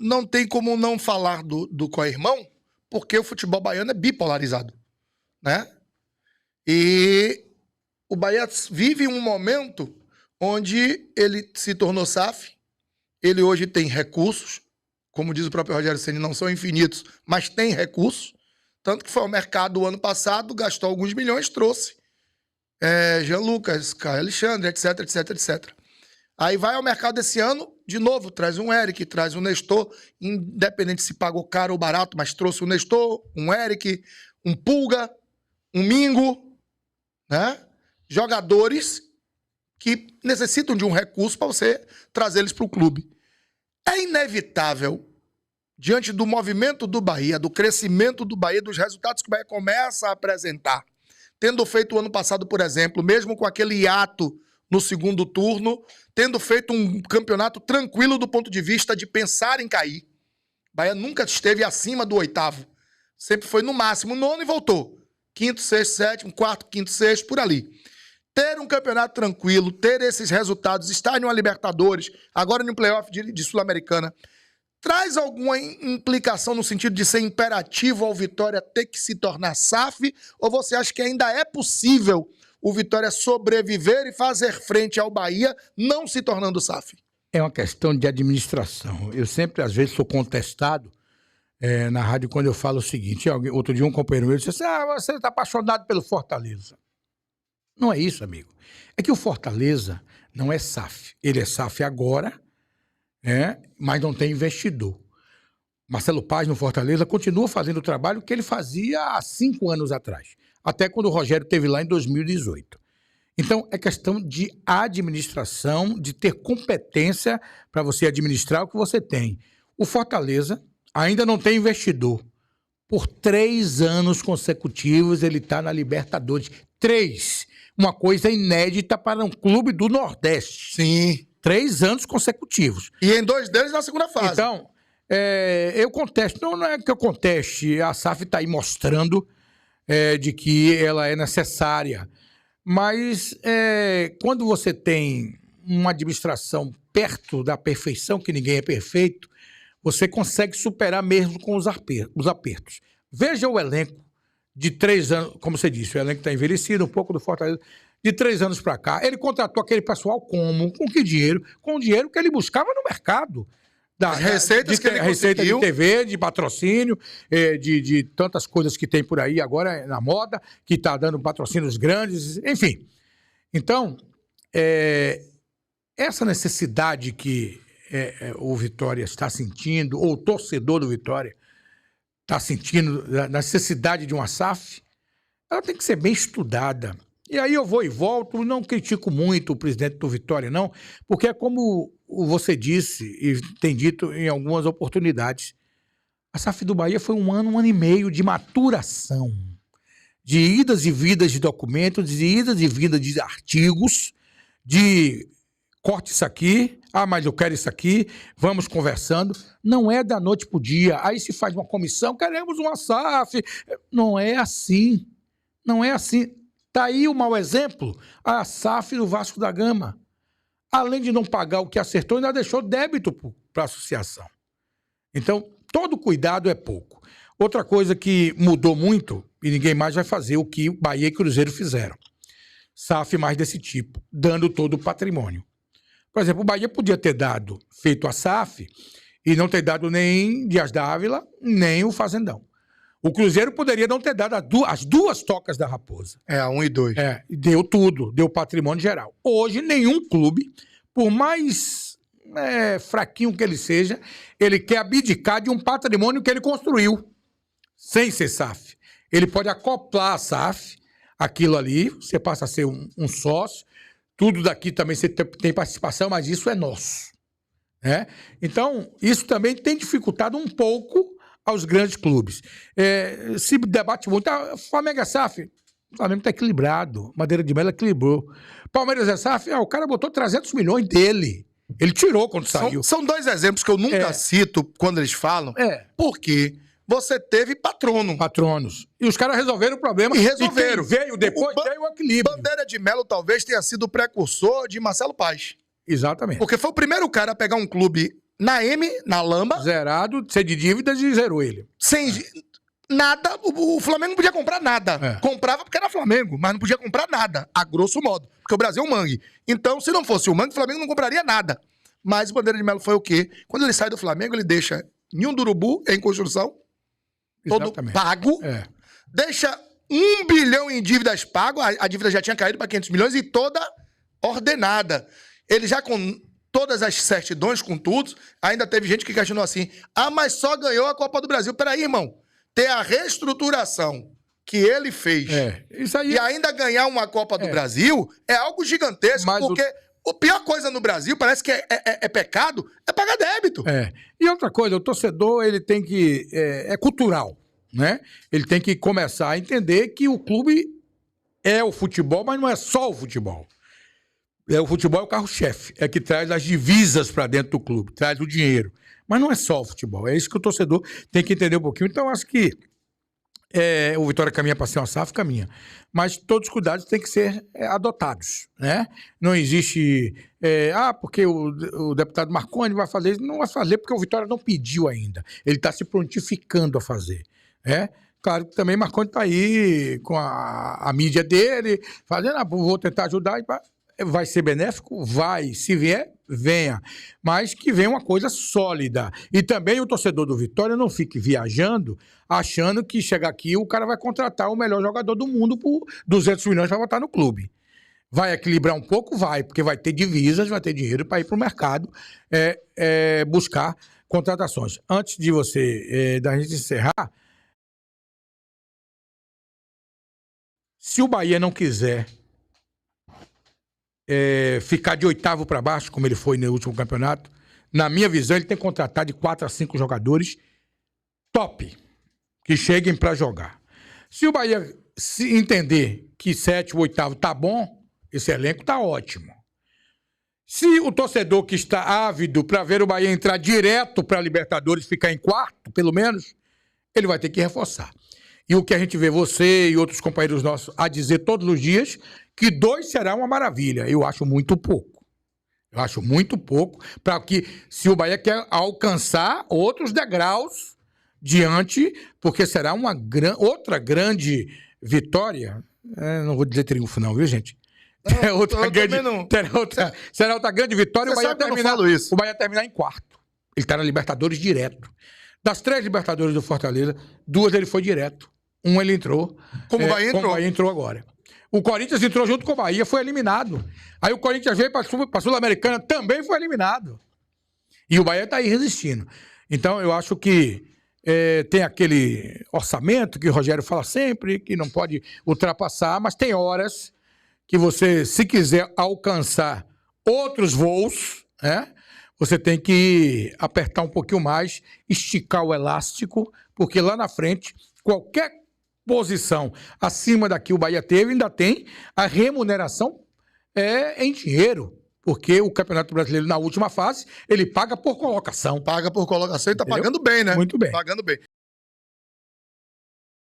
não tem como não falar do co-irmão, porque o futebol baiano é bipolarizado, né? E o Bahia vive um momento onde ele se tornou SAF, ele hoje tem recursos, como diz o próprio Rogério Ceni, não são infinitos, mas tem recursos, tanto que foi ao mercado o ano passado, gastou alguns milhões, trouxe Jean Lucas, Caio Alexandre, etc, etc, etc. Aí vai ao mercado esse ano, de novo, traz um Eric, traz um Nestor, independente se pagou caro ou barato, mas trouxe um Nestor, um Eric, um Pulga, um Mingo, né? Jogadores que necessitam de um recurso para você trazer eles para o clube. É inevitável, diante do movimento do Bahia, do crescimento do Bahia, dos resultados que o Bahia começa a apresentar, tendo feito o ano passado, por exemplo, mesmo com aquele hiato no segundo turno, tendo feito um campeonato tranquilo do ponto de vista de pensar em cair. O Bahia nunca esteve acima do oitavo. Sempre foi no máximo nono e voltou. Quinto, sexto, sétimo, quarto, quinto, sexto, por ali. Ter um campeonato tranquilo, ter esses resultados, estar em uma Libertadores, agora no playoff de Sul-Americana, traz alguma implicação no sentido de ser imperativo ao Vitória ter que se tornar SAF? Ou você acha que ainda é possível o Vitória sobreviver e fazer frente ao Bahia, não se tornando SAF? É uma questão de administração. Eu sempre, às vezes, sou contestado na rádio quando eu falo o seguinte. Outro dia um companheiro meu disse assim, você está apaixonado pelo Fortaleza. Não é isso, amigo. É que o Fortaleza não é SAF. Ele é SAF agora, mas não tem investidor. Marcelo Paz, no Fortaleza, continua fazendo o trabalho que ele fazia há 5 anos atrás. Até quando o Rogério esteve lá em 2018. Então, é questão de administração, de ter competência para você administrar o que você tem. O Fortaleza ainda não tem investidor. Por 3 anos consecutivos, ele está na Libertadores. 3. Uma coisa inédita para um clube do Nordeste. Sim. 3 anos consecutivos. E em 2 deles na segunda fase. Então, eu contesto. Não é que eu conteste. A SAF está aí mostrando de que ela é necessária. Mas quando você tem uma administração perto da perfeição, que ninguém é perfeito, você consegue superar mesmo com os apertos. Veja o elenco de 3 anos, como você disse, o elenco está envelhecido, um pouco do Fortaleza, de 3 anos para cá. Ele contratou aquele pessoal como? Com que dinheiro? Com o dinheiro que ele buscava no mercado. As receitas que ele receita conseguiu. De TV, de patrocínio, de tantas coisas que tem por aí agora na moda, que está dando patrocínios grandes, enfim. Então, essa necessidade que o Vitória está sentindo, ou o torcedor do Vitória está sentindo, da necessidade de uma SAF, ela tem que ser bem estudada. E aí eu vou e volto, não critico muito o presidente do Vitória, não, porque é como você disse e tem dito em algumas oportunidades, a SAF do Bahia foi um ano e meio de maturação, de idas e vindas de documentos, de idas e vindas de artigos, de corte isso aqui, mas eu quero isso aqui, vamos conversando. Não é da noite para o dia, aí se faz uma comissão, queremos uma SAF. Não é assim, não é assim. Está aí o mau exemplo, a SAF do Vasco da Gama. Além de não pagar o que acertou, ainda deixou débito para a associação. Então, todo cuidado é pouco. Outra coisa que mudou muito, e ninguém mais vai fazer o que Bahia e Cruzeiro fizeram. SAF mais desse tipo, dando todo o patrimônio. Por exemplo, o Bahia podia ter feito a SAF e não ter dado nem Dias Dávila, nem o Fazendão. O Cruzeiro poderia não ter dado as 2 tocas da Raposa. A 1 e 2. Deu tudo, deu patrimônio geral. Hoje, nenhum clube, por mais fraquinho que ele seja, ele quer abdicar de um patrimônio que ele construiu, sem ser SAF. Ele pode acoplar a SAF, aquilo ali, você passa a ser um sócio, tudo daqui também você tem participação, mas isso é nosso. Então, isso também tem dificultado um pouco aos grandes clubes. Se debate muito, Flamengo é SAF, o Flamengo está equilibrado, Madeira de Melo equilibrou. Palmeiras é SAF, o cara botou 300 milhões dele. Ele tirou quando saiu. São 2 exemplos que eu nunca cito quando eles falam, porque você teve patronos. E os caras resolveram o problema. E resolveram. E veio depois, veio o equilíbrio. Bandeira de Melo talvez tenha sido o precursor de Marcelo Paz. Exatamente. Porque foi o primeiro cara a pegar um clube na M, na lamba, Zerado, sem de dívidas e zerou ele. sem nada. O Flamengo não podia comprar nada. É. Comprava porque era Flamengo, mas não podia comprar nada, a grosso modo. Porque o Brasil é um mangue. Então, se não fosse o mangue, o Flamengo não compraria nada. Mas o Bandeira de Melo foi o quê? Quando ele sai do Flamengo, ele deixa Ninho do Urubu em construção, todo Exatamente. pago. É. Deixa 1 bilhão em dívidas pago, a dívida já tinha caído para 500 milhões e toda ordenada. Ele já com todas as certidões, com tudo, ainda teve gente que questionou assim, mas só ganhou a Copa do Brasil. Peraí, irmão, ter a reestruturação que ele fez Isso aí e ainda ganhar uma Copa do Brasil é algo gigantesco, Mas porque a pior coisa no Brasil, parece que é pecado, é pagar débito. E outra coisa, o torcedor, ele tem que... É cultural, né? Ele tem que começar a entender que o clube é o futebol, mas não é só o futebol. O futebol é o carro-chefe, é que traz as divisas para dentro do clube, traz o dinheiro. Mas não é só o futebol, é isso que o torcedor tem que entender um pouquinho. Então, acho que o Vitória caminha para ser uma SAF, caminha. Mas todos os cuidados têm que ser adotados, né? Não existe... porque o deputado Marconi vai fazer isso. Não vai fazer porque o Vitória não pediu ainda. Ele está se prontificando a fazer, né? Claro que também Marconi está aí com a mídia dele, fazendo, vou tentar ajudar. Vai ser benéfico? Vai. Se vier, venha. Mas que venha uma coisa sólida. E também o torcedor do Vitória não fique viajando, achando que chegar aqui o cara vai contratar o melhor jogador do mundo por 200 milhões para botar no clube. Vai equilibrar um pouco? Vai, porque vai ter divisas, vai ter dinheiro para ir para o mercado buscar contratações. Antes de da gente encerrar, se o Bahia não quiser ficar de 8º para baixo, como ele foi no último campeonato, na minha visão, ele tem que contratar de 4 a 5 jogadores top, que cheguem para jogar. Se o Bahia se entender que 7º, 8º tá bom, esse elenco tá ótimo. Se o torcedor que está ávido para ver o Bahia entrar direto para a Libertadores, ficar em 4º, pelo menos, ele vai ter que reforçar. E o que a gente vê você e outros companheiros nossos a dizer todos os dias, que 2 será uma maravilha. Eu acho muito pouco. Eu acho muito pouco para que, se o Bahia quer alcançar outros degraus diante, porque será uma outra grande vitória. Não vou dizer triunfo não, viu, gente? Será outra grande vitória. O Bahia terminar em 4º. Ele está na Libertadores direto. Das 3 Libertadores do Fortaleza, 2 ele foi direto. 1 ele entrou. Como o Bahia entrou. Como o Bahia entrou agora. O Corinthians entrou junto com o Bahia, foi eliminado. Aí o Corinthians veio para a Sul-Americana, também foi eliminado. E o Bahia está aí resistindo. Então, eu acho que tem aquele orçamento que o Rogério fala sempre, que não pode ultrapassar, mas tem horas que você, se quiser alcançar outros voos, você tem que apertar um pouquinho mais, esticar o elástico, porque lá na frente, qualquer posição acima da que o Bahia teve, ainda tem a remuneração em dinheiro, porque o Campeonato Brasileiro, na última fase, ele paga por colocação. Paga por colocação e tá pagando bem, né? Muito bem. Pagando bem.